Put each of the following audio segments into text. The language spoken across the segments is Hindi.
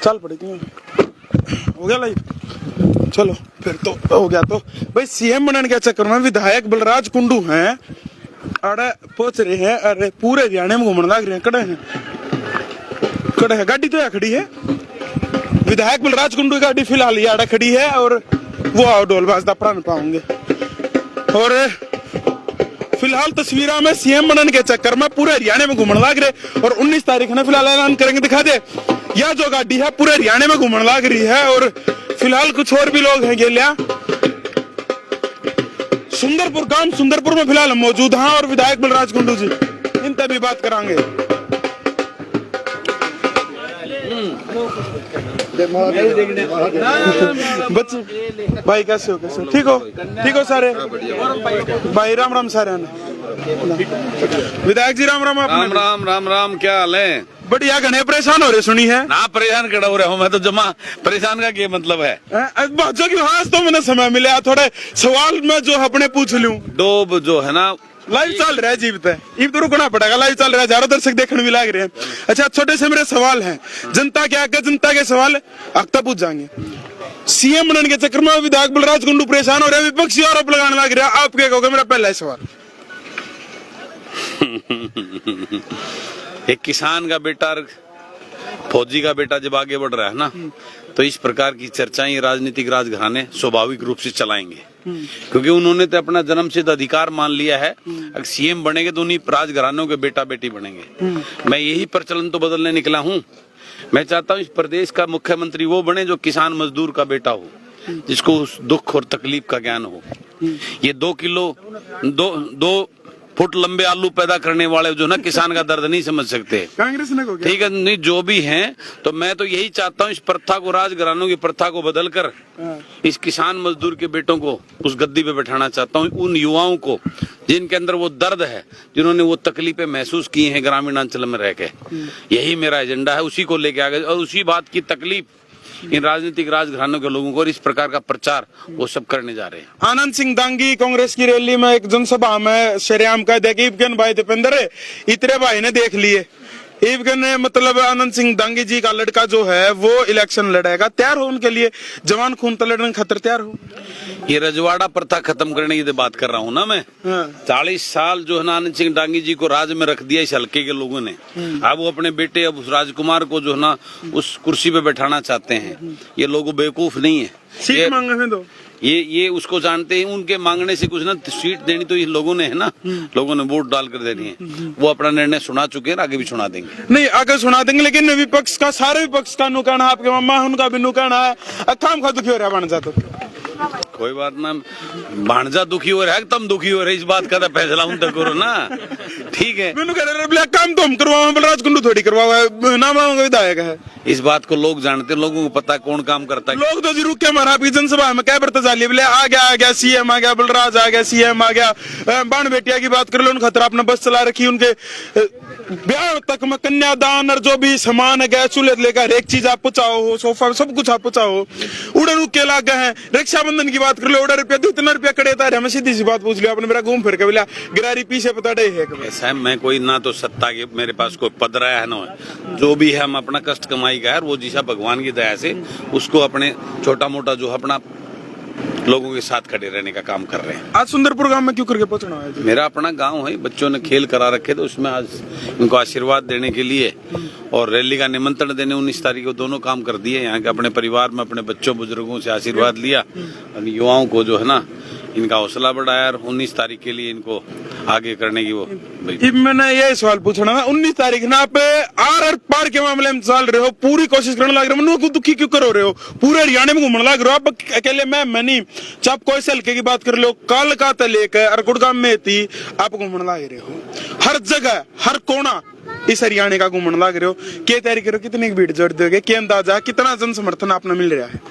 चल पड़ेगी। हो गया लाइव, चलो फिर तो हो गया। तो भाई सीएम बनने के चक्कर में विधायक बलराज कुंडू हैं, अरे पहुंच रहे हैं, अरे पूरे हरियाणा में घूमने लग रहे हैं। कड़े है गाड़ी तो यहाँ खड़ी है, विधायक बलराज कुंडू की गाड़ी फिलहाल यहाँ खड़ी है, और वो आओ ढोल बाजदा प्राण पाओगे। और फिलहाल तस्वीरों में सीएम बनने के चक्कर में पूरे हरियाणा में घूमने लग रहे, और 19 तारीख ने फिलहाल ऐलान करेंगे। दिखा दे, यह जो गाड़ी है पूरे हरियाणा में घूमने लग रही है। और फिलहाल कुछ और भी लोग हैं गेलिया सुंदरपुर गांव सुंदरपुर में फिलहाल मौजूद हैं, और विधायक बलराज कुंडू जी इनसे भी बात करांगे। बच्चे भाई कैसे हो, कैसे ठीक हो? ठीक हो सारे भाई? राम राम सारे विधायक जी, राम राम। राम राम राम राम, क्या हाल है? बढ़िया। घने परेशान हो रहे सुनी है ना? परेशान खड़ा हो रहा हूँ मैं तो, जमा परेशान का क्या मतलब है? बाजो की हाँ तो मैंने समय मिला थोड़े सवाल में जो अपने पूछ लूं। डोब जो है ना लाइव चल रहा है जी, इब तो रुकना पड़ेगा, लाइव चल रहा है, ज्यादा दर्शक देखने भी लग रहे हैं। अच्छा, छोटे से मेरे सवाल हैं, जनता के आगे जनता के सवाल अख्ता पूछ जाएंगे। सीएम बनने के चक्कर में विधायक बलराज कुंडू परेशान हो रहे हैं, विपक्षी आरोप लगाने लग रहा है, आप क्या कहोगे? मेरा पहला सवाल। एक किसान का बेटा और फौजी का बेटा जब आगे बढ़ रहा है ना, तो इस प्रकार की चर्चाएं राजनीतिक राजघराने स्वाभाविक रूप से चलाएंगे, क्योंकि उन्होंने तो अपना जन्मसिद्ध अधिकार मान लिया है। अगर सीएम बनेंगे तो उन्हीं राजघरानों के बेटा बेटी बनेंगे। मैं यही प्रचलन तो बदलने निकला हूँ। मैं चाहता हूँ इस प्रदेश का मुख्यमंत्री वो बने जो किसान मजदूर का बेटा हो, जिसको उस दुख और तकलीफ का ज्ञान हो। ये 2 फुट लंबे आलू पैदा करने वाले जो ना किसान का दर्द नहीं समझ सकते। कांग्रेस ने को ठीक है, नहीं जो भी हैं, तो मैं तो यही चाहता हूँ इस प्रथा को, राजघरानों की प्रथा को बदलकर इस किसान मजदूर के बेटों को उस गद्दी पे बैठाना चाहता हूँ। उन युवाओं को जिनके अंदर वो दर्द है, जिन्होंने वो तकलीफें महसूस की हैं ग्रामीण अंचल में रह के, यही मेरा एजेंडा है। उसी को लेके आगे, और उसी बात की तकलीफ इन राजनीतिक राजघरानों के लोगों को, और इस प्रकार का प्रचार वो सब करने जा रहे हैं। आनंद सिंह दांगी कांग्रेस की रैली में एक जनसभा में शरेआम कह दिया कि इब्गन भाई दीपेंद्र इतरे भाई ने देख लिए। इब्गन ने मतलब आनंद सिंह दांगी जी का लड़का जो है वो इलेक्शन लड़ेगा, तैयार हो उनके लिए जवान खून तलड़ने खतर तैयार हो। ये रजवाड़ा प्रथा खत्म करने की बात कर रहा हूँ ना मैं। 40 साल जो है ना आनंद सिंह दांगी जी को राज में रख दिया इस हल्के के लोगों ने। अब वो अपने बेटे अब राजकुमार को जो है ना उस कुर्सी पे बैठाना चाहते हैं। ये लोग बेवकूफ नहीं है, सीट मांगे हैं तो ये उसको जानते हैं। उनके मांगने से कुछ ना, सीट देनी तो ये लोगों ने है ना, लोगों ने वोट डाल कर देनी है। वो अपना निर्णय सुना चुके हैं, आगे भी सुना देंगे। नहीं आगे सुना देंगे, लेकिन विपक्ष का, सारे विपक्ष का नुकाना, आपके मामा उनका भी नुकाना है। अखाम खा दुखी हो रहा है बन जातो। कोई बात ना, भांजा दुखी हो रहा है, तुम दुखी हो रहे, इस बात का फैसला उन तक करो ना। ठीक है, मैंने कह रहे काम तो हम करवाओ, बलराज कुंडू थोड़ी करवाओ, नाम विधायक है। इस बात को लोग जानते हैं, लोगों को पता कौन काम करता है। लोग तो जरूर क्या हमारा आपकी जनसभा में क्या बरतजाली बोले आ गया सीएम आ गया, बलराज आ गया, सीएम आ गया। बाण बेटिया की बात कर लो, उन खतरा अपने बस चला रखी, उनके ब्याह तक में कन्यादान और जो भी सामान है गैस चूल्हे लेकर एक चीज आप पहुंचाओ, सोफा सब कुछ आप पहुंचाओ। उड़े रुक के लाग गए हैं। रक्षाबंधन की बात कर लो, उड़ा रुपया 2-3 रुपया कड़े था, हमें सीधी सी बात पूछ लिया आपने, मेरा घूम फिर के बोला गिरारी पीछे पता डे है। ऐसा है, मैं कोई ना तो सत्ता के मेरे पास कोई पद रहा है ना, जो भी है हम अपना कष्ट कमाई का है, वो जिसा भगवान की दया से उसको अपने छोटा मोटा जो अपना लोगों के साथ खड़े रहने का काम कर रहे हैं। आज सुंदरपुर गांव में क्यों करके पहुंचना है? मेरा अपना गांव है, बच्चों ने खेल करा रखे थे, उसमें आज इनको आशीर्वाद देने के लिए और रैली का निमंत्रण देने 19 तारीख को दोनों काम कर दिए। यहाँ के अपने परिवार में अपने बच्चों बुजुर्गों से आशीर्वाद लिया और युवाओं को जो है ना इनका हौसला बढ़ाया, और 19 तारीख के लिए इनको आगे करने की वो। मैंने ये सवाल पूछना था, 19 तारीख ना आप आर पार के मामले में चल रहे हो, पूरी कोशिश करने लग रहे हो, दुखी क्यों करो रहे हो? पूरे हरियाणा में घूमने लग रहे हो आप अकेले। मैं नहीं चाप कोई से हल्के की बात कर लो, कल का लेकर अरकुड़गाम में थी, आप घूमने लग रहे हो हर जगह, हर कोना इस हरियाणा का घूमने लग रहे हो। क्या तैयारी करो, कितनी भीड़ जोड़ दोगे, क्या अंदाजा, कितना जन समर्थन आपने मिल रहा है?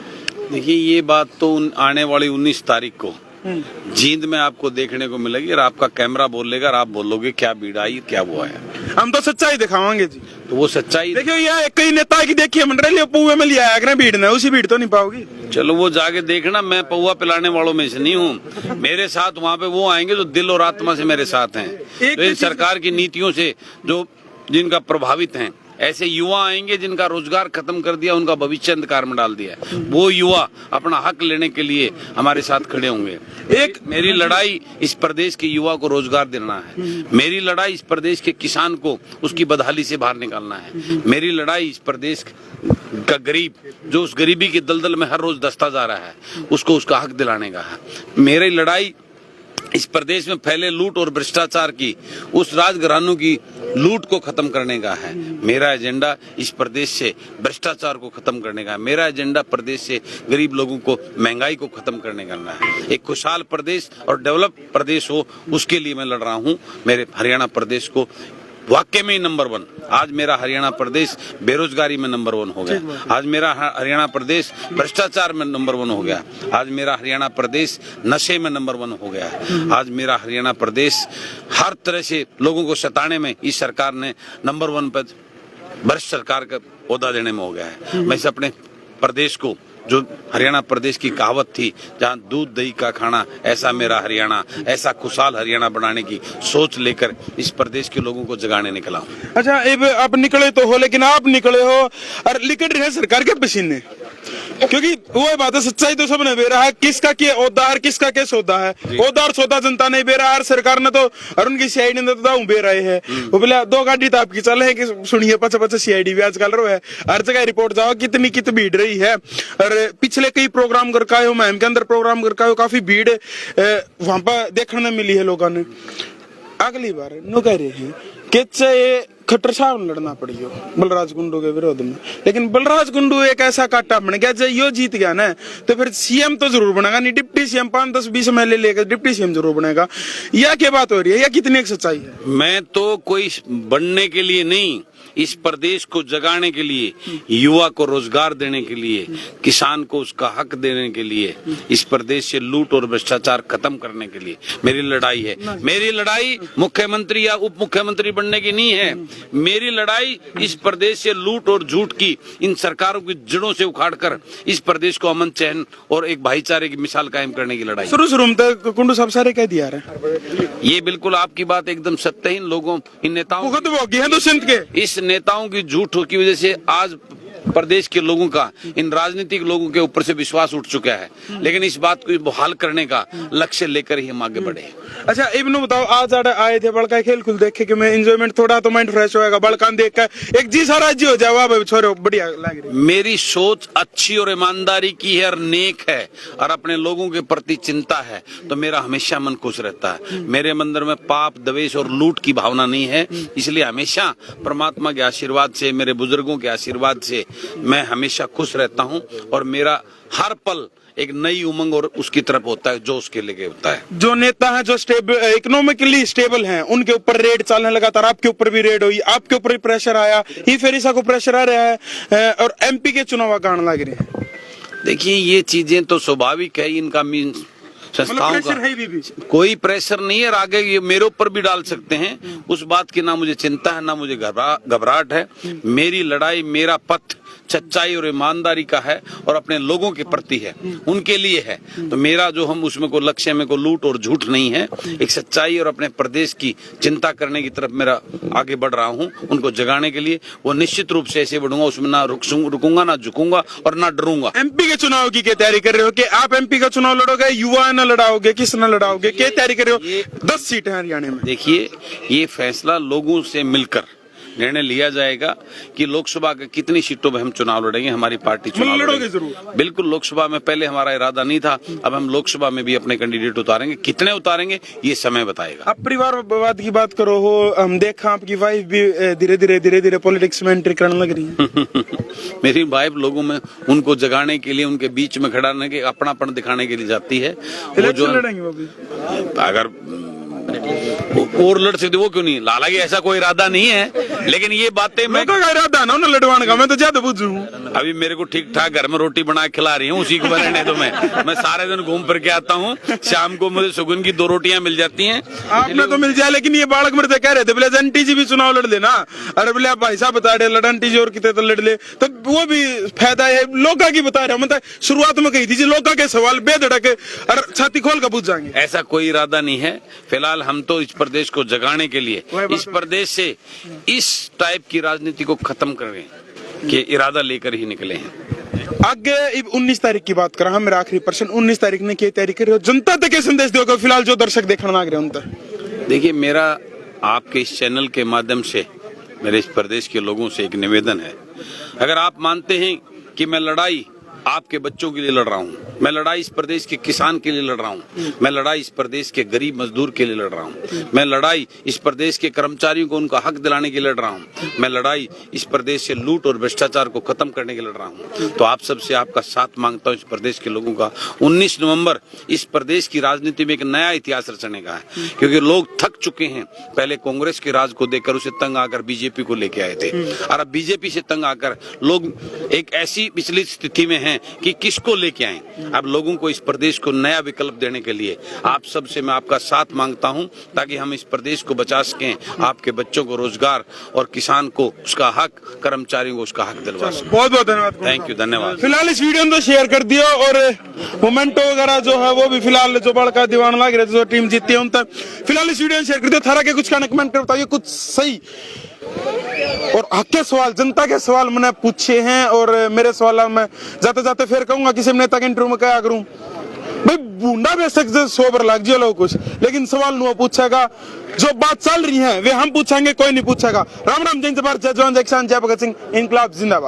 देखिए, ये बात तो आने वाली 19 तारीख को जींद में आपको देखने को मिलेगी, और आपका कैमरा बोलेगा और आप बोलोगे क्या भीड़ आई, क्या वो है। हम तो सच्चाई दिखावांगे जी। तो वो सच्चाई देखियो, ये कई नेता की देखिए मंडल पौवे में लिया है भीड़ ने, उसी भीड़ तो नहीं पाओगी। चलो वो जाके देखना, मैं पौवा पिलाने वालों में से नहीं हूँ। मेरे साथ वहाँ पे वो आएंगे जो दिल और आत्मा से मेरे साथ हैं, तो इन सरकार की नीतियों से जो जिनका प्रभावित हैं। ऐसे युवा आएंगे जिनका रोजगार खत्म कर दिया, उनका भविष्य अंधकार में डाल दिया। वो युवा अपना हक लेने के लिए हमारे साथ खड़े होंगे। एक मेरी लड़ाई इस प्रदेश के युवा को रोजगार देना है। मेरी लड़ाई इस प्रदेश के किसान को उसकी बदहाली से बाहर निकालना है। मेरी लड़ाई इस प्रदेश का गरीब, जो उस गरीबी के दलदल में हर रोज दसता जा रहा है, उसको उसका हक दिलाने का है। मेरी लड़ाई इस प्रदेश में फैले लूट और भ्रष्टाचार की, उस राजघरानों की लूट को खत्म करने का है। मेरा एजेंडा इस प्रदेश से भ्रष्टाचार को खत्म करने का है। मेरा एजेंडा प्रदेश से गरीब लोगों को, महंगाई को खत्म करने का है। एक खुशहाल प्रदेश और डेवलप प्रदेश हो, उसके लिए मैं लड़ रहा हूँ। मेरे हरियाणा प्रदेश को वाकई में नंबर 1, आज मेरा हरियाणा प्रदेश बेरोजगारी में नंबर 1 हो गया। आज मेरा हरियाणा प्रदेश भ्रष्टाचार में नंबर 1 हो गया। आज मेरा हरियाणा प्रदेश नशे में नंबर 1 हो गया। आज मेरा हरियाणा प्रदेश हर तरह से लोगों को सताने में इस सरकार ने नंबर 1 पर भ्रष्ट सरकार का ओहदा देने में हो गया है। मैं इसे अपने प्रदेश को, जो हरियाणा प्रदेश की कहावत थी, जहां दूध दही का खाना, ऐसा मेरा हरियाणा, ऐसा खुशहाल हरियाणा बनाने की सोच लेकर इस प्रदेश के लोगों को जगाने निकला हूं। अच्छा, अब आप निकले तो हो, लेकिन आप निकले हो और लिकट रहे सरकार के पसीने, क्योंकि वो बात है, सच्चाई तो सबने बेरा है। किसका क्या ओहदा है, किसका क्या सौदा है। ओहदा और सौदा जनता नहीं बेरा है, सरकार ने तो, और उनकी सीआईडी ने तो बे रहे हैं। वो बोले 2 गाड़ी तो आपकी चल है कि सुनिए, 55 सीआईडी भी आजकल रो है। हर जगह रिपोर्ट जाओ कितनी भीड़ रही है। और पिछले कई प्रोग्राम करके आए हो, मुहिम के अंदर प्रोग्राम करके आए हो, काफी भीड़ वहां पर देखने मिली है लोगों ने। अगली बार नो कह रहे हैं कि चाहे खट्टर साहब लड़ना पड़ी हो बलराज कुंडू के विरोध में, लेकिन बलराज कुंडू एक ऐसा काटा बन गया, जब यो जीत गया ना तो फिर सीएम तो जरूर बनेगा, नहीं डिप्टी सीएम 5-10-20 एमएलए लेकर डिप्टी सीएम जरूर बनेगा। यह क्या बात हो रही है, या कितनी एक सच्चाई है? मैं तो कोई बनने के लिए नहीं, इस प्रदेश को जगाने के लिए, युवा को रोजगार देने के लिए, किसान को उसका हक देने के लिए, इस प्रदेश से लूट और भ्रष्टाचार खत्म करने के लिए मेरी लड़ाई है। मेरी लड़ाई मुख्यमंत्री या उप मुख्यमंत्री बनने की नहीं है। मेरी लड़ाई इस प्रदेश से लूट और झूठ की इन सरकारों की जड़ों से उखाड़कर इस प्रदेश को अमन चैन और एक भाईचारे की मिसाल कायम करने की लड़ाई। शुरू में तो कुंडू साहब सारे कह दिया रहे। ये बिल्कुल आपकी बात एकदम सत्य है। इन लोगों, इन नेताओं के इस नेताओं की झूठ की वजह से आज प्रदेश के लोगों का, इन राजनीतिक लोगों के ऊपर से विश्वास उठ चुका है। लेकिन इस बात को बहाल करने का लक्ष्य लेकर ही हम आगे बढ़े। अच्छा, इब्नू बताओ, आज आए थे बड़का खेल खुल देखे कि मैं एंजॉयमेंट थोड़ा तो माइंड फ्रेश होएगा, बड़का देख कर एक जी सारा जी हो जाए, छोरे बढ़िया लग रही। मेरी सोच अच्छी और ईमानदारी की है और नेक है और अपने लोगों के प्रति चिंता है, तो मेरा हमेशा मन खुश रहता है। मेरे अंदर में पाप, द्वेष और लूट की भावना नहीं है। इसलिए हमेशा परमात्मा के आशीर्वाद से, मेरे बुजुर्गों के आशीर्वाद से मैं हमेशा खुश रहता हूं और मेरा हर पल एक नई उमंग और उसकी तरफ होता है, जो उसके लिए होता है। जो नेता है, जो इकोनॉमिकली स्टेबल हैं, उनके ऊपर रेड चलने लगातार, आपके ऊपर भी रेड हुई, आपके ऊपर भी प्रेशर आया, ही फेरिसा को प्रेशर आ रहा है और एमपी के चुनाव गाने लग रहे हैं। देखिए, ये चीजें तो स्वाभाविक है, इनका मीन संस्थाओं का कोई प्रेशर नहीं है। आगे ये मेरे ऊपर भी डाल सकते हैं, उस बात की ना मुझे चिंता है, ना मुझे घबराहट है। मेरी लड़ाई, मेरा पथ सच्चाई और ईमानदारी का है और अपने लोगों के प्रति है, उनके लिए है। तो मेरा जो हम उसमें को लक्ष्य में को लूट और झूठ नहीं है, एक सच्चाई और अपने प्रदेश की चिंता करने की तरफ मेरा आगे बढ़ रहा हूं। उनको जगाने के लिए वो निश्चित रूप से ऐसे बढ़ूंगा, उसमें ना रुकूंगा, ना झुकूंगा और ना डरूंगा। एमपी के चुनाव की क्या तैयारी कर रहे हो कि आप एमपी का चुनाव लड़ोगे, युवा न लड़ाओगे, किस न लड़ाओगे, क्या तैयारी कर रहे हो? 10 सीटें हरियाणा में। देखिए, ये फैसला लोगों से मिलकर निर्णय लिया जाएगा कि लोकसभा के कितनी सीटों में हम चुनाव लड़ेंगे। हमारी पार्टी चुनाव लड़ेगी जरूर। बिल्कुल, लोकसभा में पहले हमारा इरादा नहीं था, अब हम लोकसभा में भी अपने कैंडिडेट उतारेंगे। कितने उतारेंगे ये समय बताएगा। अब परिवारवाद की बात करो हो, हम देखा आपकी वाइफ भी धीरे धीरे पॉलिटिक्स में एंट्री करने लग रही है। मेरी वाइफ लोगों में उनको जगाने के लिए, उनके बीच में खड़ा रहने के, अपनापन दिखाने के लिए जाती है। वो जो अगर और लड़ सकते वो क्यों नहीं, हालांकि ऐसा कोई इरादा नहीं है, लेकिन ये बातें मैं इरादा ना लड़वाने का, मैं तो ज्यादा बुझू। अभी मेरे को ठीक ठाक घर में रोटी बना के खिला रही हूँ, उसी को बनने तो मैं सारे दिन घूम फिर के आता हूँ। शाम को मुझे सुगुन की 2 रोटियां मिल जाती हैं। आपने तो मिल जाए, लेकिन ये बालक मेरे कह रहे थे बोले आंटी जी भी चुनाव लड़ लेना, अरे बोले भाई साहब बता रहे लड़ आंटी जी और कितने तो लड़ ले, तो वो भी फायदा है। लोका की बता रहे मतलब शुरुआत में कही थी लोका के सवाल बेधड़क और छाती खोल कर पूछ जाएंगे। ऐसा कोई इरादा नहीं है। फिलहाल फिलहाल हम तो इस प्रदेश को जगाने के लिए, इस प्रदेश से इस टाइप की राजनीति को खत्म करें कि इरादा लेकर ही निकले हैं। आगे 19 तारीख की बात करा हम, मेरा आखिरी प्रश्न 19 तारीख ने क्या तैयारी करी हो, जनता तक के संदेश दोगे फिलहाल जो दर्शक देखने लग रहे हैं उन तक? देखिए, मेरा आपके इस चैनल के माध्यम से मेरे इस प्रदेश के लोगों से एक निवेदन है, अगर आप मानते हैं कि मैं लड़ाई आपके बच्चों के लिए लड़ रहा हूँ, मैं लड़ाई इस प्रदेश के किसान के लिए लड़ रहा हूँ, मैं लड़ाई इस प्रदेश के गरीब मजदूर के लिए लड़ रहा हूँ, मैं लड़ाई इस प्रदेश के कर्मचारियों को उनका हक दिलाने के लिए लड़ रहा हूँ, मैं लड़ाई इस प्रदेश से लूट और भ्रष्टाचार को खत्म करने के लिए लड़ रहा हूँ, तो आप सबसे आपका साथ मांगता हूँ इस प्रदेश के लोगों का। 19 नवंबर इस प्रदेश की राजनीति में एक नया इतिहास रचने का है, क्योंकि लोग थक चुके हैं। पहले कांग्रेस के राज को देखकर उसे तंग आकर बीजेपी को लेके आए थे, और अब बीजेपी से तंग आकर लोग एक ऐसी पिछली स्थिति में हैं कि किसको लेके आए। अब लोगों को इस प्रदेश को नया विकल्प देने के लिए आप सबसे मैं आपका साथ मांगता हूं, ताकि हम इस प्रदेश को बचा सकें, आपके बच्चों को रोजगार और किसान को उसका हक, कर्मचारियों को उसका हक दिलवा सकें। बहुत बहुत धन्यवाद। थैंक यू, धन्यवाद। फिलहाल इस वीडियो को शेयर कर दियो, और मोमेंटो वगैरह जो है वो भी फिलहाल जो बड़का दीवान लग रहे जो टीम जीती है उन तक फिलहाल इस वीडियो में शेयर कर दियो। थारा के कुछ कहना कमेंट कर बताइए, कुछ सही और हक के सवाल, जनता के सवाल मैंने पूछे हैं, और मेरे सवाल मैं जाते जाते फिर कहूंगा किसी नेता के इंटरव्यू में क्या करूं भाई, बूंदा बेशक सोबर लग जाए लोग कुछ, लेकिन सवाल नु पूछेगा, जो बात चल रही है वे हम पूछेंगे, कोई नहीं पूछेगा। राम राम, जय जवाहर, जय जवान, जय किसान, जय भगत सिंह, इनकलाब जिंदाबाद।